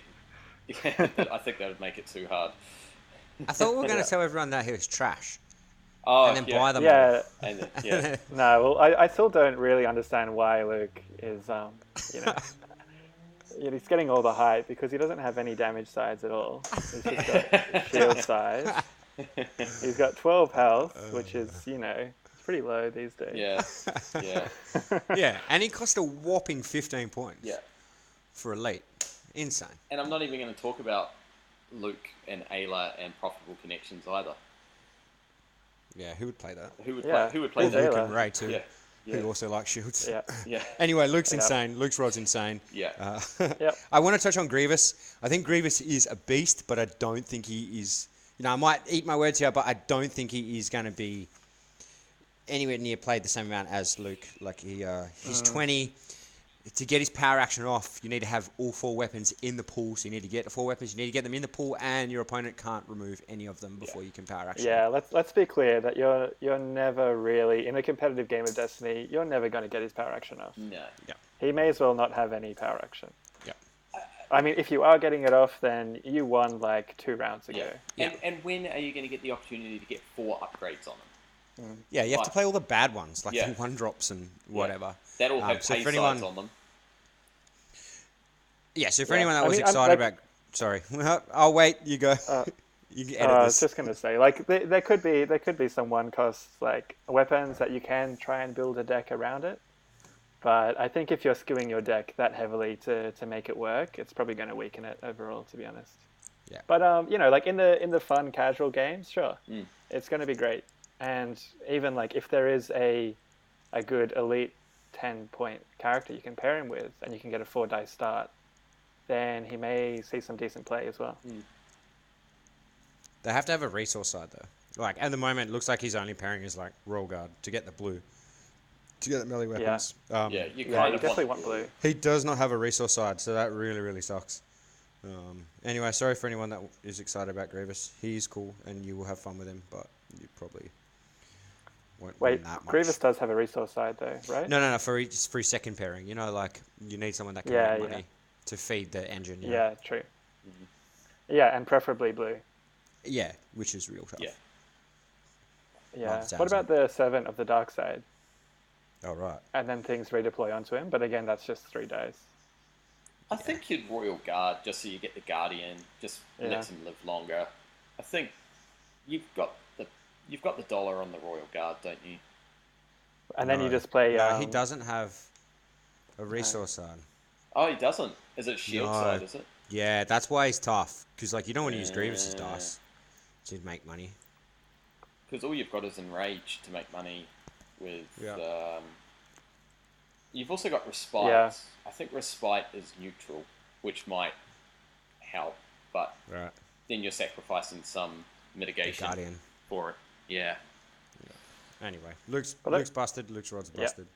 I think that would make it too hard. I thought we were going Yeah. to tell everyone that he was trash Oh, and then yeah. buy them Yeah. And then, yeah. No, well, I still don't really understand why Luke is, you know, he's getting all the hype because he doesn't have any damage sides at all. He's just got shield size. He's got 12 health, which is, you know, it's pretty low these days. Yeah. Yeah. Yeah, and he cost a whopping 15 points Yeah. for elite. Insane. And I'm not even going to talk about Luke and Aayla and profitable connections either. Yeah, who would play that? Who would Yeah. play? Who would play Who's that? Luke Aayla? and Ray too. Yeah. Who Yeah. also like shields. Yeah. Yeah. Anyway, Luke's Yeah. insane. Luke's rod's insane. Yeah. Yep. I want to touch on Grievous. I think Grievous is a beast, but I don't think he is. You know, I might eat my words here, but I don't think he is going to be anywhere near played the same amount as Luke. Like he's 20. To get his power action off, you need to have all 4 weapons in the pool. So you need to get the 4 weapons. You need to get them in the pool, and your opponent can't remove any of them before you can power action. Yeah, let's be clear that you're never really in a competitive game of Destiny. You're never going to get his power action off. No. Yeah. He may as well not have any power action. Yeah. I mean, if you are getting it off, then you won like 2 rounds ago. Yeah. And when are you going to get the opportunity to get 4 upgrades on them? Yeah, you have to play all the bad ones, like Yeah. the 1-drops and whatever. That all have so pay for anyone- sides on them. Yeah, so for Yeah. anyone that I was mean, I'm excited like- about... Sorry. I'll wait. You go. You can edit I this. was just going to say, like, there could be some one-cost like weapons that you can try and build a deck around it. But I think if you're skewing your deck that heavily to make it work, it's probably going to weaken it overall, to be honest. Yeah. But you know, like in the fun casual games, sure, it's going to be great. And even like if there is a good elite 10-point character you can pair him with, and you can get a 4-dice start, then he may see some decent play as well. They have to have a resource side, though. Like, at the moment, it looks like his only pairing is, like, Royal Guard to get the blue. To get the melee weapons. Yeah, you Yeah, kind you of definitely want blue. He does not have a resource side, so that really, really sucks. Anyway, sorry for anyone that is excited about Grievous. He is cool, and you will have fun with him, but you probably won't win Wait, that much. Grievous does have a resource side though, right? No, for his second pairing. You know, like, you need someone that can Yeah, make yeah. money to feed the engine. You know? Yeah, true. Yeah, and preferably blue. Yeah, which is real tough. Yeah. Yeah. 1,000. What about the servant of the dark side? Oh, right. And then things redeploy onto him, but again, that's just 3 dice. I think you'd Royal Guard just so you get the Guardian, just Yeah. lets him live longer. I think you've got the dollar on the Royal Guard, don't you? And then you No. just play. No, he doesn't have a resource side. Oh, he doesn't. Is it shield No. side? Is it? Yeah, that's why he's tough. Because, like, you don't want to use Grievous's dice to make money. Because all you've got is Enrage to make money with. Yeah. You've also got Respite. Yeah. I think Respite is neutral, which might help, but Right. then you're sacrificing some The mitigation Guardian. for it. Yeah. Anyway, Luke's But busted. Luke's rod's Yeah. busted.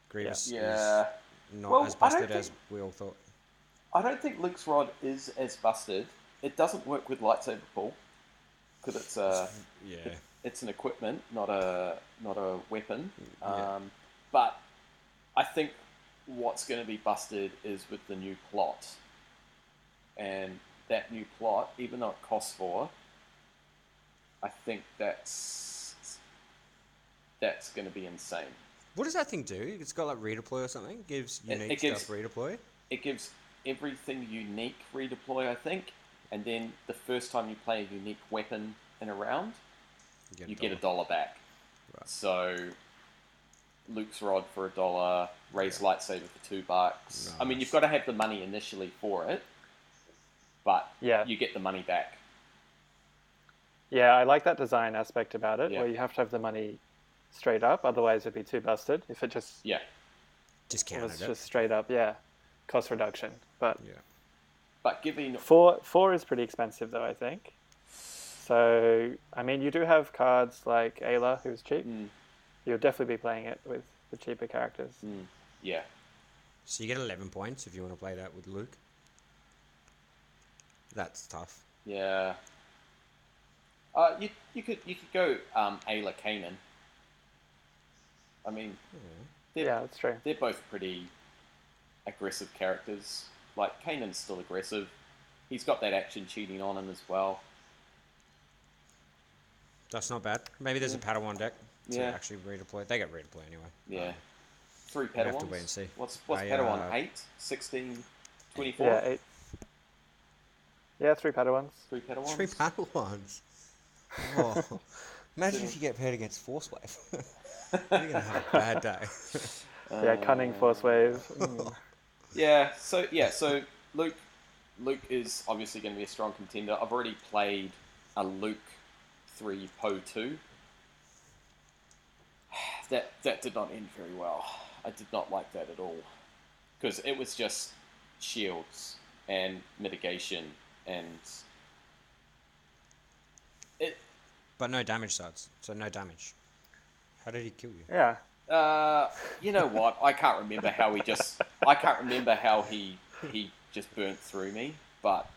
Grievous Yeah. is not Well, as I don't busted as think- we all thought. I don't think Luke's rod is as busted. It doesn't work with lightsaber pull because Yeah. it's an equipment, not a weapon. Yeah. But I think what's going to be busted is with the new plot, and that new plot, even though it costs 4, I think that's going to be insane. What does that thing do? It's got like redeploy or something? Gives unique it gives- stuff redeploy? It gives everything unique redeploy, I think, and then the first time you play a unique weapon in a round, you get $1 back. Right. So Luke's rod for $1, Ray's lightsaber for $2. I mean, Nice. you've got to have the money initially for it, but Yeah. you get the money back. Yeah, I like that design aspect about it, Yeah. where you have to have the money straight up, otherwise it'd be too busted. If it just Yeah, Discounted was it. just straight up, yeah, cost reduction. But Yeah. but giving 4 is pretty expensive though, I think. So I mean, you do have cards like Aayla, who's cheap. You'll definitely be playing it with the cheaper characters. yeah, So you get 11 points if you want to play that with Luke. That's tough. yeah. You could go Aayla Kanan. I mean, Yeah, that's true. they're both pretty aggressive characters. Like, Kanan's still aggressive. He's got that action cheating on him as well. That's not bad. Maybe there's a Padawan deck to Yeah. actually redeploy. They get redeploy anyway. Yeah. 3 we'll have Padawans. to wait and see. What's Padawan? 8? 16? 24? Yeah, 8. Yeah, 3 Padawans. 3 Padawans? 3 Padawans. Oh, imagine if you get paired against Force Wave. You're going to have a bad day. Yeah, Cunning, Force Wave. So Luke is obviously going to be a strong contender. I've already played a Luke 3 Po 2. That did not end very well. I did not like that at all. Because it was just shields and mitigation and it. But no damage sides, so no damage. How did he kill you? Yeah. You know what? I can't remember how he just. I can't remember how he just burnt through me, but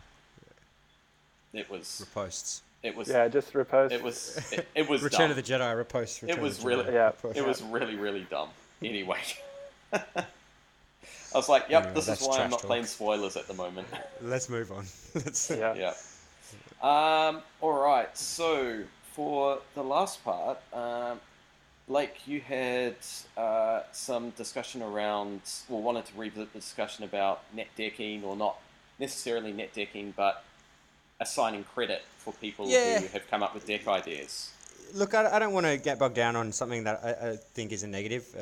it was. Riposts. It was. Yeah, just riposte. It was. It was. Return dumb. of the Jedi ripost. It was really. Yeah. It was really dumb. Anyway. I was like, yep, Anyway, this is that's why I'm trash not talk. playing spoilers at the moment. Let's move on. Yeah. Yeah. All right. So for the last part, Blake, you had some discussion around, well, wanted to revisit the discussion about net decking, or not necessarily net decking, but assigning credit for people Yeah. who have come up with deck ideas. Look, I don't want to get bogged down on something that I think is a negative.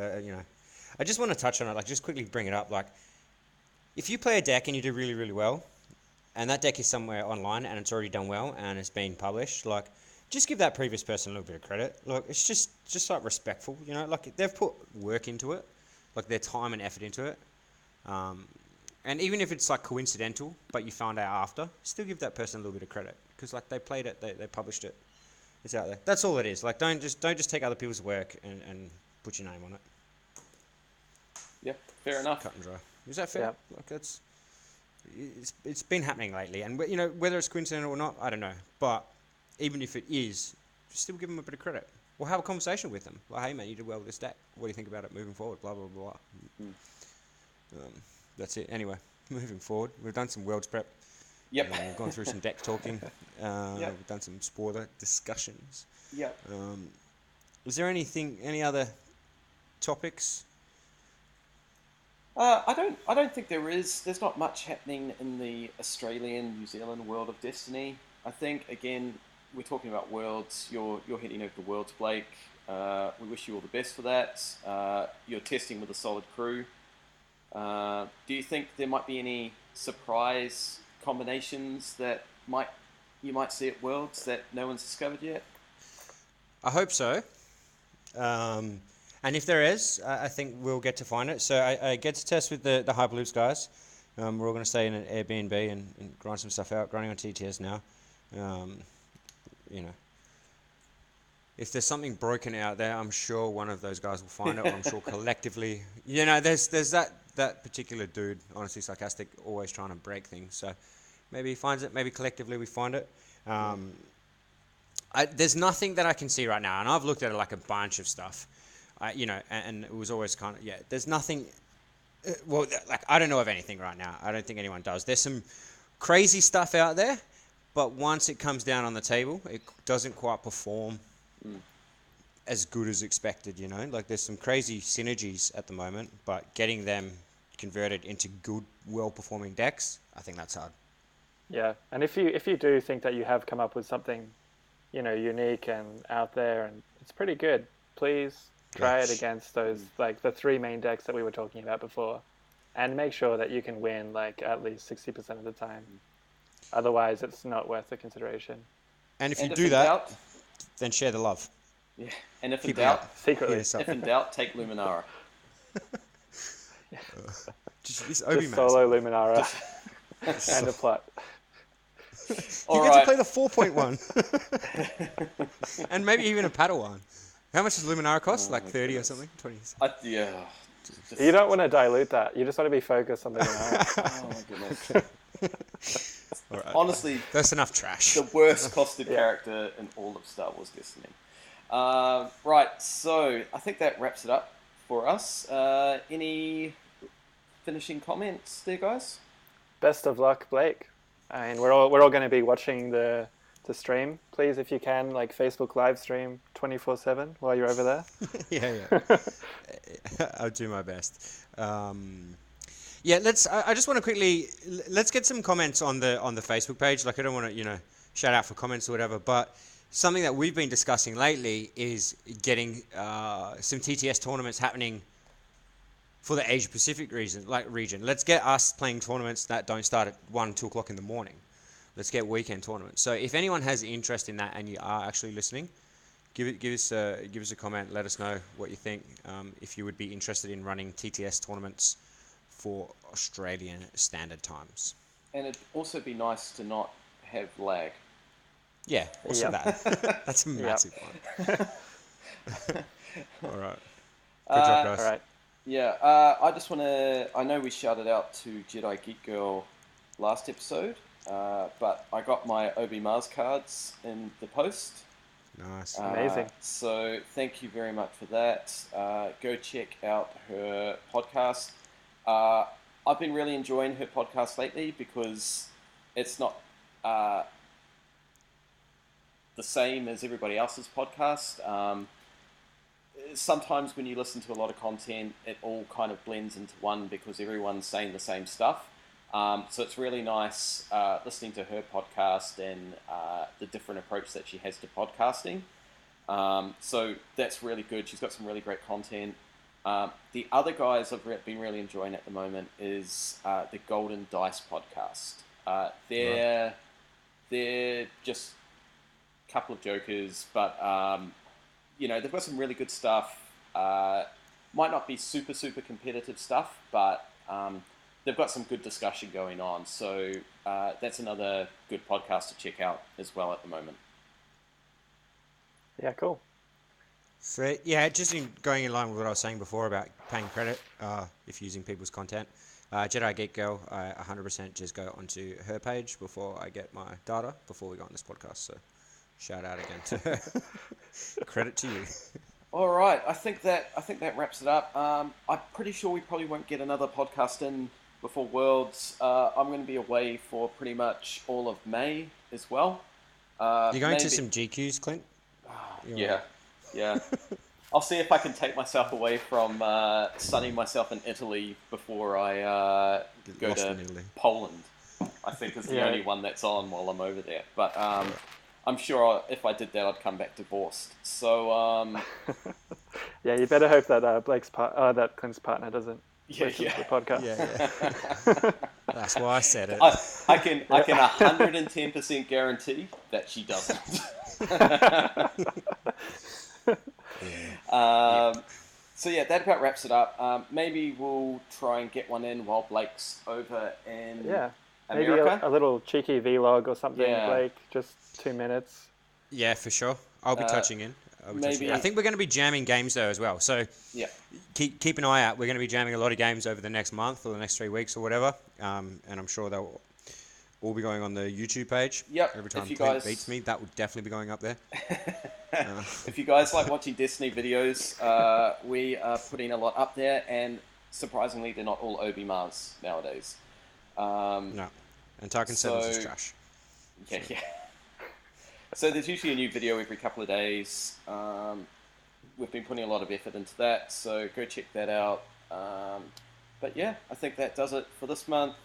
I just want to touch on it, like just quickly bring it up. Like, if you play a deck and you do really well, and that deck is somewhere online and it's already done well and it's been published, like, just give that previous person a little bit of credit. Look, it's just like respectful, like they've put work into it, like their time and effort into it. And even if it's like coincidental, but you found out after, still give that person a little bit of credit because like they played it, they published it, it's out there. That's all it is. Like don't just take other people's work and put your name on it. Yeah, fair enough. Cut and dry. Is that fair? Yeah. Like it's been happening lately, and whether it's coincidental or not, I don't know. But even if it is, just still give them a bit of credit. Or have a conversation with them. Like, hey man, you did well with this deck. What do you think about it moving forward? Blah blah blah. That's it. Anyway, moving forward, we've done some Worlds prep. Yep. We've gone through some deck talking. Yep. We've done some spoiler discussions. Yep. Is there any other topics? I don't think there is. There's not much happening in the Australian, New Zealand world of Destiny. I think, again, we're talking about Worlds. You're heading over to Worlds, Blake. We wish you all the best for that. You're testing with a solid crew. Do you think there might be any surprise combinations that you might see at Worlds that no one's discovered yet? I hope so. And if there is, I think we'll get to find it. So I get to test with the Hyperloops guys. We're all going to stay in an Airbnb and grind some stuff out, grinding on TTS now. If there's something broken out there, I'm sure one of those guys will find it. Or I'm sure collectively, there's that particular dude, honestly sarcastic, always trying to break things. So maybe he finds it. Maybe collectively we find it. There's nothing that I can see right now, and I've looked at like a bunch of stuff. And it was always kind of, there's nothing, I don't know of anything right now. I don't think anyone does. There's some crazy stuff out there, but once it comes down on the table, it doesn't quite perform as good as expected, Like there's some crazy synergies at the moment, but getting them converted into good, well-performing decks, I think that's hard. Yeah, and if you do think that you have come up with something, unique and out there, and it's pretty good, please try it against those, like the 3 main decks that we were talking about before, and make sure that you can win like at least 60% of the time. Otherwise, it's not worth the consideration. And if you do that, then share the love. Yeah, and if in Keep it doubt, up. Secretly. if in doubt, take Luminara. Just solo Luminara and a plot. You get to play the 4.1. And maybe even a Padawan. How much does Luminara cost? Like 30 or something? 20? You don't want to dilute that. You just want to be focused on Luminara. Oh my goodness. All right. Honestly, That's enough trash. the worst costed character in all of Star Wars Destiny. Right, so I think that wraps it up for us. Any finishing comments there, guys? best of luck, Blake. I mean, we're all going to be watching the stream. Please, if you can, like Facebook live stream 24/7 while you're over there. Yeah. I'll do my best. Yeah, I just want to let's get some comments on the Facebook page. Like, I don't want to, shout out for comments or whatever, but something that we've been discussing lately is getting some TTS tournaments happening for the Asia Pacific region. Let's get us playing tournaments that don't start at 1, 2 o'clock in the morning. Let's get weekend tournaments. So if anyone has interest in that and you are actually listening, give us a comment. Let us know what you think. If you would be interested in running TTS tournaments for Australian standard times. And it'd also be nice to not have lag. Yeah, also that. That's a massive one. All right. Good job, guys. All right. Yeah, I just want to... I know we shouted out to Jedi Geek Girl last episode, but I got my Obi Mars cards in the post. Nice. Amazing. So thank you very much for that. Go check out her podcast. I've been really enjoying her podcast lately because it's not the same as everybody else's podcast. Sometimes when you listen to a lot of content, it all kind of blends into one because everyone's saying the same stuff. So it's really nice listening to her podcast and the different approach that she has to podcasting. So that's really good. She's got some really great content. The other guys I've been really enjoying at the moment is the Golden Dice podcast. They're just a couple of jokers, but they've got some really good stuff. Might not be super competitive stuff, but they've got some good discussion going on. So that's another good podcast to check out as well at the moment. Yeah, cool. So, yeah, just going in line with what I was saying before about paying credit if using people's content. Jedi Geek Girl, I 100% just go onto her page before I get my data, before we go on this podcast. So shout out again to her. Credit to you. All right, I think that wraps it up. I'm pretty sure we probably won't get another podcast in before Worlds. I'm going to be away for pretty much all of May as well. You're going to some GQs, Clint? Yeah. I'll see if I can take myself away from sunning myself in Italy before I go to Poland. I think is the only one that's on while I'm over there. But I'm sure if I did that, I'd come back divorced. So yeah, you better hope that that Clint's partner doesn't listen to the podcast. Yeah. That's why I said it. I can 110% guarantee that she doesn't. So yeah, that about wraps it up. Maybe we'll try and get one in while Blake's over in America. Maybe a little cheeky vlog or something, Blake, just 2 minutes. Yeah, for sure. I'll be touching in. I think we're going to be jamming games though as well. So keep an eye out. We're going to be jamming a lot of games over the next month or the next 3 weeks or whatever. And I'm sure they'll all be going on the YouTube page. Yep. Every time Clint beats me, that would definitely be going up there. If you guys like watching Destiny videos, we are putting a lot up there, and surprisingly, they're not all Obi Mars nowadays. No. And Tarkin 7 is trash. Yeah. So there's usually a new video every couple of days. We've been putting a lot of effort into that, so go check that out. But yeah, I think that does it for this month.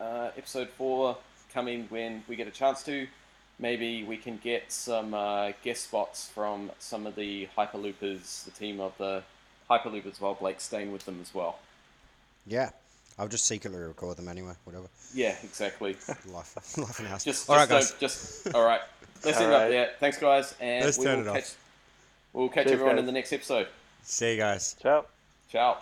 Episode 4 coming when we get a chance to. Maybe we can get some guest spots from some of the Hyperloopers, the team of the Hyperloopers, while Blake's staying with them as well. Yeah. I'll just secretly record them anyway, whatever. Yeah, exactly. Life in house. All right, guys. All right. Let's end up there. Thanks, guys. And we'll catch everyone in the next episode. See you guys. Ciao. Ciao.